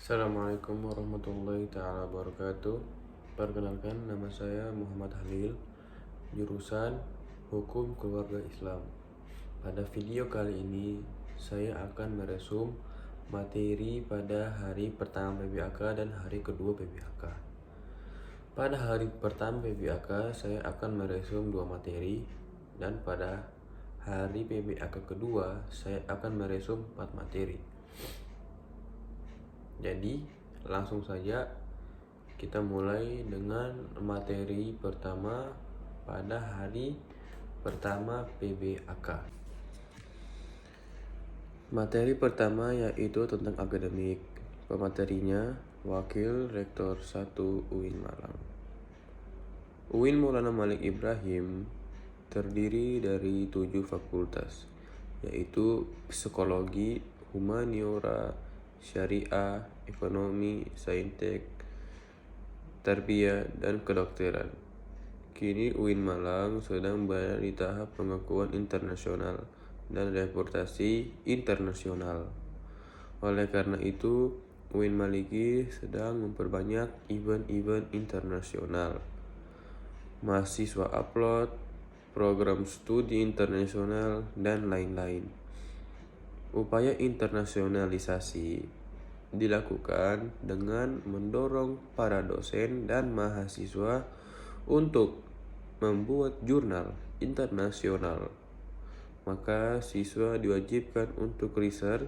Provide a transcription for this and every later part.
Assalamualaikum warahmatullahi taala wabarakatuh. Perkenalkan, nama saya Muhammad Halil, jurusan Hukum Keluarga Islam. Pada video kali ini, saya akan meresum materi pada hari pertama PBAK dan hari kedua PBAK. Pada hari pertama PBAK, saya akan meresum 2 materi, dan pada hari PBAK kedua, saya akan meresum 4 materi. Jadi, langsung saja kita mulai dengan materi pertama pada hari pertama PBAK. Materi pertama yaitu tentang akademik. Pematerinya Wakil Rektor 1 UIN Malang. UIN Maulana Malik Ibrahim terdiri dari 7 fakultas, yaitu Psikologi, Humaniora, Syariah, Ekonomi, Saintek, Tarbiyah, dan Kedokteran. Kini UIN Malang sedang berada di tahap pengakuan internasional dan reputasi internasional. Oleh karena itu, UIN Maliki sedang memperbanyak event-event internasional, mahasiswa upload, program studi internasional, dan lain-lain. Upaya internasionalisasi dilakukan dengan mendorong para dosen dan mahasiswa untuk membuat jurnal internasional. Maka siswa diwajibkan untuk riset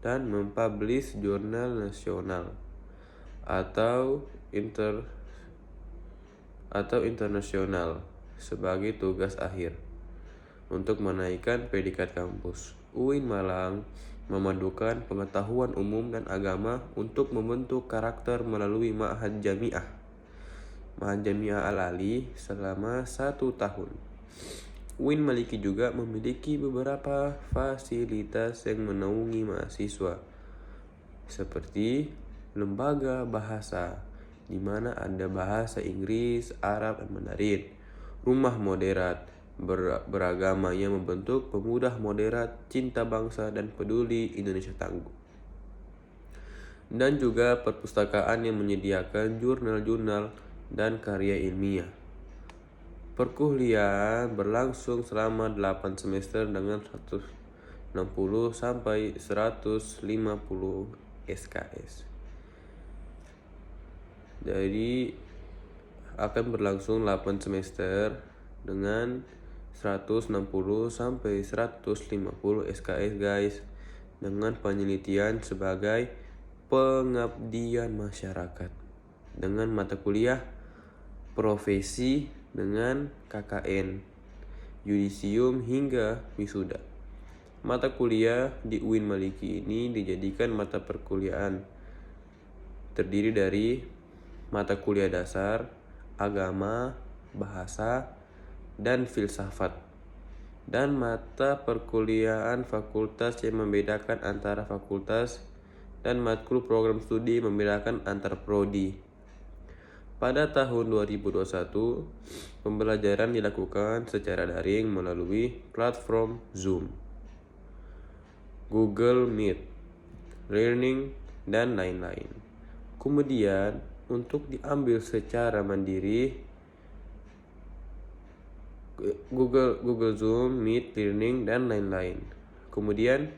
dan mempublish jurnal nasional atau internasional sebagai tugas akhir untuk menaikkan predikat kampus. UIN Malang memadukan pengetahuan umum dan agama untuk membentuk karakter melalui Ma'had Jami'ah Al-Ali selama 1 tahun. UIN Maliki juga memiliki beberapa fasilitas yang menaungi mahasiswa, seperti lembaga bahasa, di mana ada bahasa Inggris, Arab, dan Mandarin, rumah moderat beragama yang membentuk pemuda moderat, cinta bangsa, dan peduli Indonesia tangguh. Dan juga perpustakaan yang menyediakan jurnal-jurnal dan karya ilmiah. Perkuliahan berlangsung selama 8 semester dengan 160 sampai 150 SKS. Jadi akan berlangsung 8 semester dengan 160 sampai 150 SKS guys, dengan penelitian sebagai pengabdian masyarakat, dengan mata kuliah profesi dengan KKN, yudisium hingga wisuda. Mata kuliah di UIN Maliki ini dijadikan mata perkuliahan, terdiri dari mata kuliah dasar, agama, bahasa, dan filsafat, dan mata perkuliahan fakultas yang membedakan antara fakultas, dan matkul program studi membedakan antar prodi. Pada tahun 2021, pembelajaran dilakukan secara daring melalui platform Zoom, Google Meet, Learning, dan lain-lain. Kemudian, untuk diambil secara mandiri, Google Zoom, Meet, Learning, dan lain-lain. Kemudian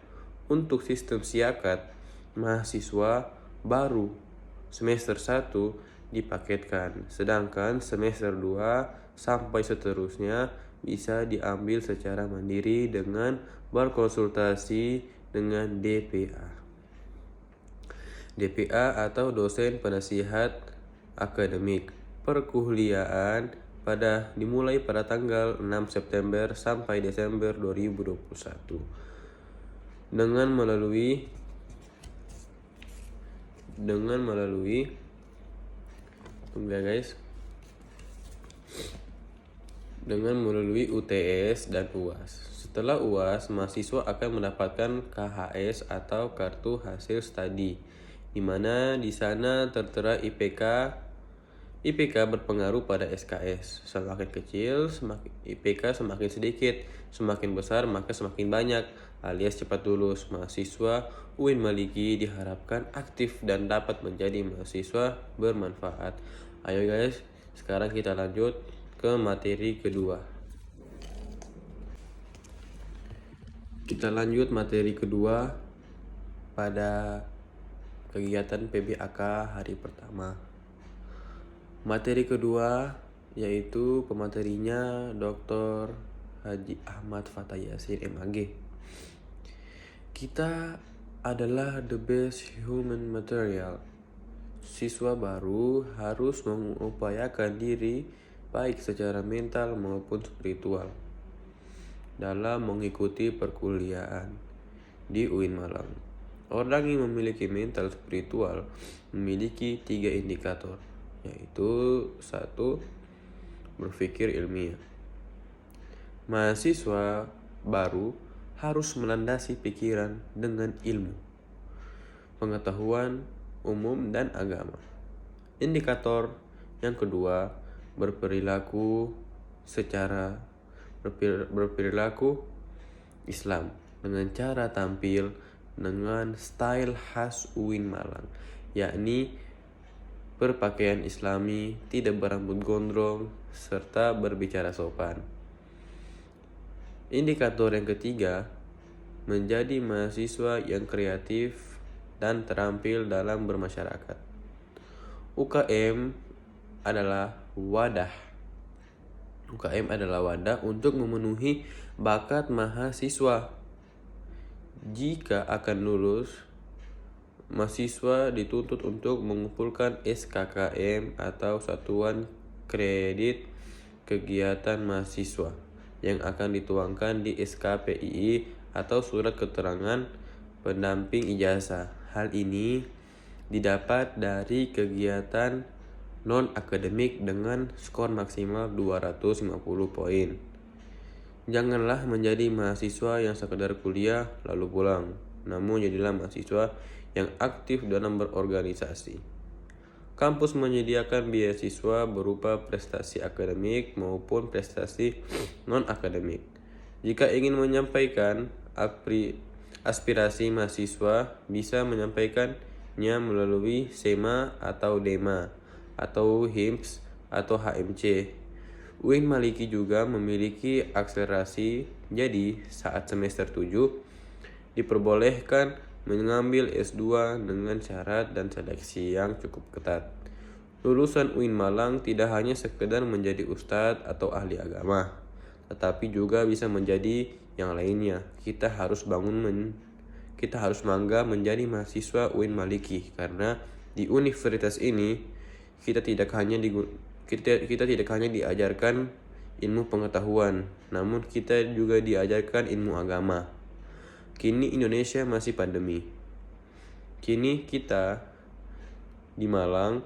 untuk sistem siakat, mahasiswa baru semester 1 dipaketkan, sedangkan semester 2 sampai seterusnya bisa diambil secara mandiri dengan berkonsultasi dengan DPA. DPA atau dosen penasihat akademik. Perkuliahan dimulai pada tanggal 6 September sampai Desember 2021 dengan melalui UTS dan UAS. Setelah UAS, mahasiswa akan mendapatkan KHS atau kartu hasil studi, di mana di sana tertera IPK, IPK berpengaruh pada SKS. Semakin kecil, IPK semakin sedikit. Semakin besar, maka semakin banyak, alias cepat lulus. Mahasiswa UIN Maliki diharapkan aktif dan dapat menjadi mahasiswa bermanfaat. Ayo guys, sekarang kita lanjut ke materi kedua. Kita lanjut materi kedua pada kegiatan PBAK hari pertama. Materi kedua yaitu pematerinya Dr. Haji Ahmad Fatah Yasir MAG. Kita adalah the best human material. Siswa baru harus mengupayakan diri baik secara mental maupun spiritual dalam mengikuti perkuliahan di UIN Malang. Orang yang memiliki mental spiritual memiliki 3 indikator, yaitu 1. Berpikir ilmiah. Mahasiswa baru harus melandasi pikiran dengan ilmu, pengetahuan umum dan agama. Indikator yang kedua, berperilaku Islam dengan cara tampil dengan style khas UIN Malang, yakni berpakaian islami, tidak berambut gondrong, serta berbicara sopan. Indikator yang ketiga, menjadi mahasiswa yang kreatif dan terampil dalam bermasyarakat. UKM adalah wadah untuk memenuhi bakat mahasiswa. Jika akan lulus, mahasiswa dituntut untuk mengumpulkan SKKM atau Satuan Kredit Kegiatan Mahasiswa yang akan dituangkan di SKPII atau Surat Keterangan Pendamping Ijazah. Hal ini didapat dari kegiatan non-akademik dengan skor maksimal 250 poin. Janganlah menjadi mahasiswa yang sekedar kuliah lalu pulang, namun jadilah mahasiswa yang aktif dalam berorganisasi. Kampus menyediakan beasiswa berupa prestasi akademik maupun prestasi non-akademik. Jika ingin menyampaikan aspirasi mahasiswa, bisa menyampaikannya melalui SEMA atau DEMA, atau HIMSS atau HMC. UIN Maliki juga memiliki akselerasi, jadi saat semester 7 diperbolehkan mengambil S2 dengan syarat dan seleksi yang cukup ketat. Lulusan UIN Malang tidak hanya sekedar menjadi ustadz atau ahli agama, tetapi juga bisa menjadi yang lainnya. Kita harus bangga menjadi mahasiswa UIN Maliki, karena di universitas ini kita tidak hanya diajarkan ilmu pengetahuan, namun kita juga diajarkan ilmu agama. Kini Indonesia masih pandemi. Kini kita di Malang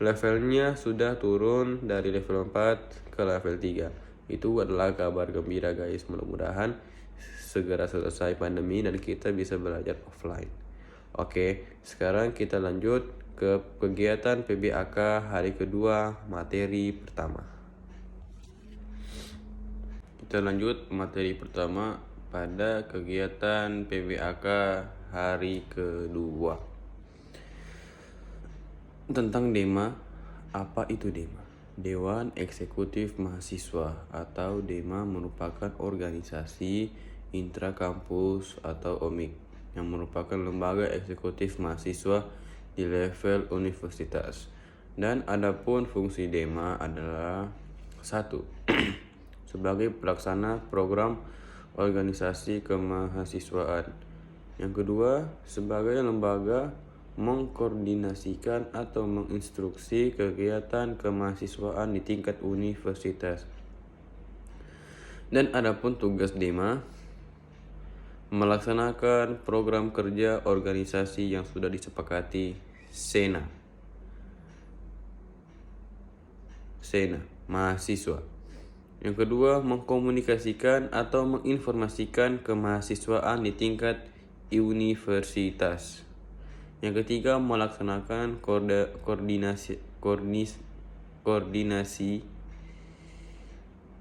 levelnya sudah turun dari level 4 ke level 3. Itu adalah kabar gembira guys. Mudah-mudahan segera selesai pandemi dan kita bisa belajar offline. Oke, sekarang kita lanjut ke kegiatan PBAK hari kedua materi pertama. Kita lanjut materi pertama pada kegiatan PBAK hari kedua. Tentang DEMA. Apa itu DEMA? Dewan Eksekutif Mahasiswa atau DEMA merupakan organisasi intrakampus atau OMIK yang merupakan lembaga eksekutif mahasiswa di level universitas. Dan adapun fungsi DEMA adalah 1. Sebagai pelaksana program organisasi kemahasiswaan. Yang kedua, sebagai lembaga mengkoordinasikan atau menginstruksi kegiatan kemahasiswaan di tingkat universitas. Dan adapun tugas DEMA, melaksanakan program kerja organisasi yang sudah disepakati SENA, mahasiswa. Yang kedua, mengkomunikasikan atau menginformasikan kemahasiswaan di tingkat universitas. Yang ketiga, melaksanakan koordinasi,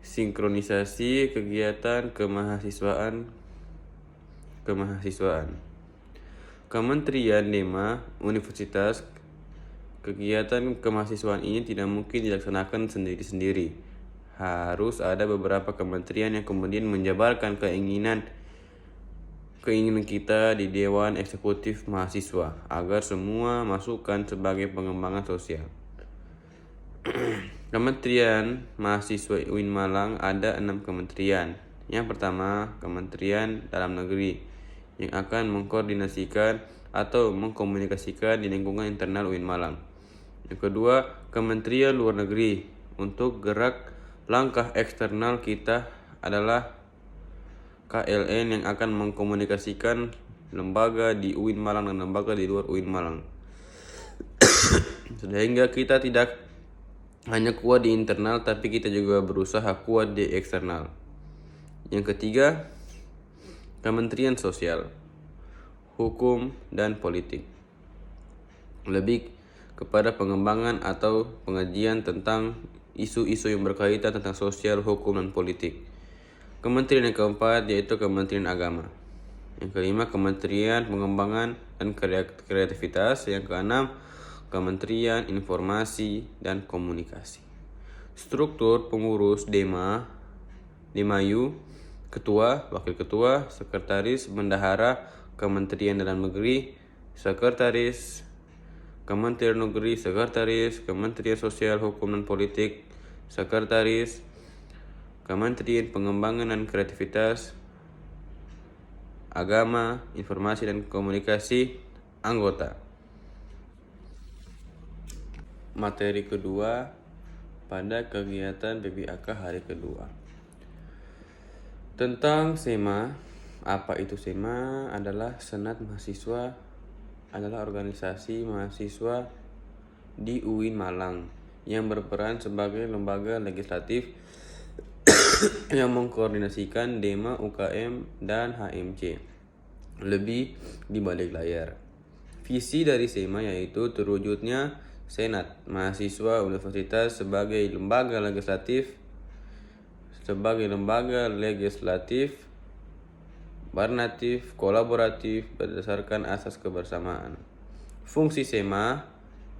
sinkronisasi kegiatan kemahasiswaan. Kementerian Dema Universitas. Kegiatan kemahasiswaan ini tidak mungkin dilaksanakan sendiri-sendiri. Harus ada beberapa kementerian yang kemudian menjabarkan keinginan kita di Dewan Eksekutif Mahasiswa agar semua masukan sebagai pengembangan sosial. Kementerian Mahasiswa UIN Malang ada 6 kementerian. Yang pertama, Kementerian Dalam Negeri yang akan mengkoordinasikan atau mengkomunikasikan di lingkungan internal UIN Malang. Yang kedua, Kementerian Luar Negeri. Untuk gerak langkah eksternal kita adalah KLN yang akan mengkomunikasikan lembaga di UIN Malang dan lembaga di luar UIN Malang. Sehingga kita tidak hanya kuat di internal, tapi kita juga berusaha kuat di eksternal. Yang ketiga, Kementerian Sosial, Hukum, dan Politik. Lebih kepada pengembangan atau pengajian tentang isu-isu yang berkaitan tentang sosial, hukum, dan politik. Kementerian yang keempat yaitu Kementerian Agama. Yang kelima, Kementerian Pengembangan dan Kreativitas. Yang keenam, Kementerian Informasi dan Komunikasi. Struktur pengurus Demayu, Ketua, Wakil Ketua, Sekretaris, Bendahara, Kementerian Dalam Negeri, Sekretaris, Kementerian Negeri, Sekretaris, Kementerian Sosial, Hukum, dan Politik, Sekretaris, Kementerian Pengembangan dan Kreativitas, Agama, Informasi dan Komunikasi, anggota. Materi kedua pada kegiatan PBAK hari kedua. Tentang SEMA. Apa itu SEMA? Adalah Senat Mahasiswa, adalah organisasi mahasiswa di UIN Malang yang berperan sebagai lembaga legislatif yang mengkoordinasikan Dema, UKM, dan HMC lebih di balik layar. Visi dari SEMA yaitu terwujudnya Senat Mahasiswa Universitas sebagai lembaga legislatif barnatif, kolaboratif berdasarkan asas kebersamaan. Fungsi SEMA,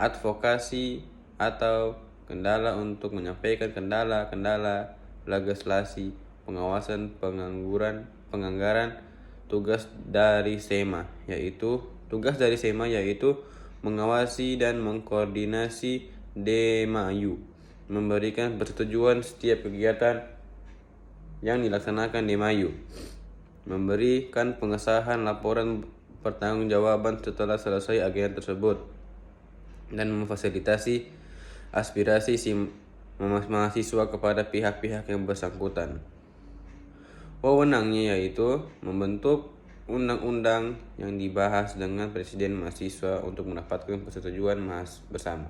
advokasi atau kendala untuk menyampaikan kendala legislasi, pengawasan penganggaran. Tugas dari SEMA yaitu mengawasi dan mengkoordinasi Demayu, memberikan persetujuan setiap kegiatan yang dilaksanakan Demayu, memberikan pengesahan laporan pertanggungjawaban setelah selesai agenda tersebut, dan memfasilitasi aspirasi mahasiswa kepada pihak-pihak yang bersangkutan. Wewenangnya yaitu membentuk undang-undang yang dibahas dengan presiden mahasiswa untuk mendapatkan persetujuan bersama.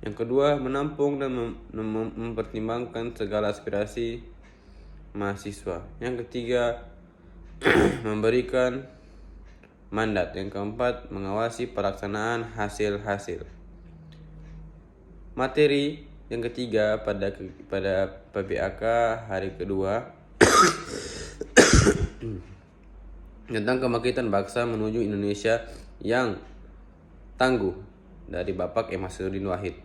Yang kedua, menampung dan mempertimbangkan segala aspirasi mahasiswa. Yang ketiga, memberikan mandat. Yang keempat, mengawasi pelaksanaan hasil-hasil. Materi yang ketiga pada PBAK hari kedua tentang kebangkitan bangsa menuju Indonesia yang tangguh dari Bapak M. Hasrudin Wahid,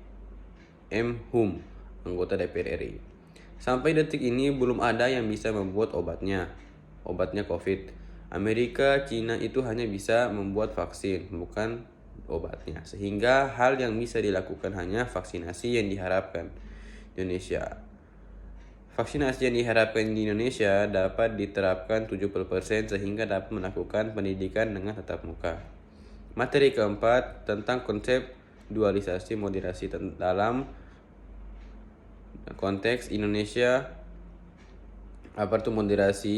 M.Hum, anggota DPR RI. Sampai detik ini belum ada yang bisa membuat obatnya COVID. Amerika, Cina itu hanya bisa membuat vaksin, bukan obatnya. Sehingga hal yang bisa dilakukan hanya vaksinasi yang diharapkan di Indonesia. Vaksinasi yang diharapkan di Indonesia dapat diterapkan 70% sehingga dapat melakukan pendidikan dengan tatap muka. Materi keempat tentang konsep dualisasi moderasi dalam konteks Indonesia. Apa itu moderasi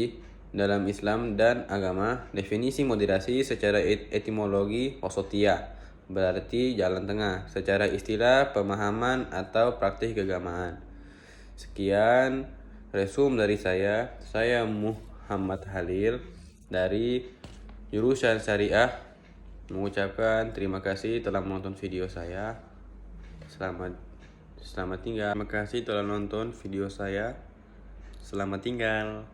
dalam Islam dan agama? Definisi moderasi secara etimologi wasotia, berarti jalan tengah. Secara istilah, pemahaman atau praktik keagamaan. Sekian resum dari saya. Saya Muhammad Halil dari jurusan Syariah mengucapkan terima kasih telah menonton video saya. Selamat Selamat tinggal. Terima kasih telah nonton video saya. Selamat tinggal.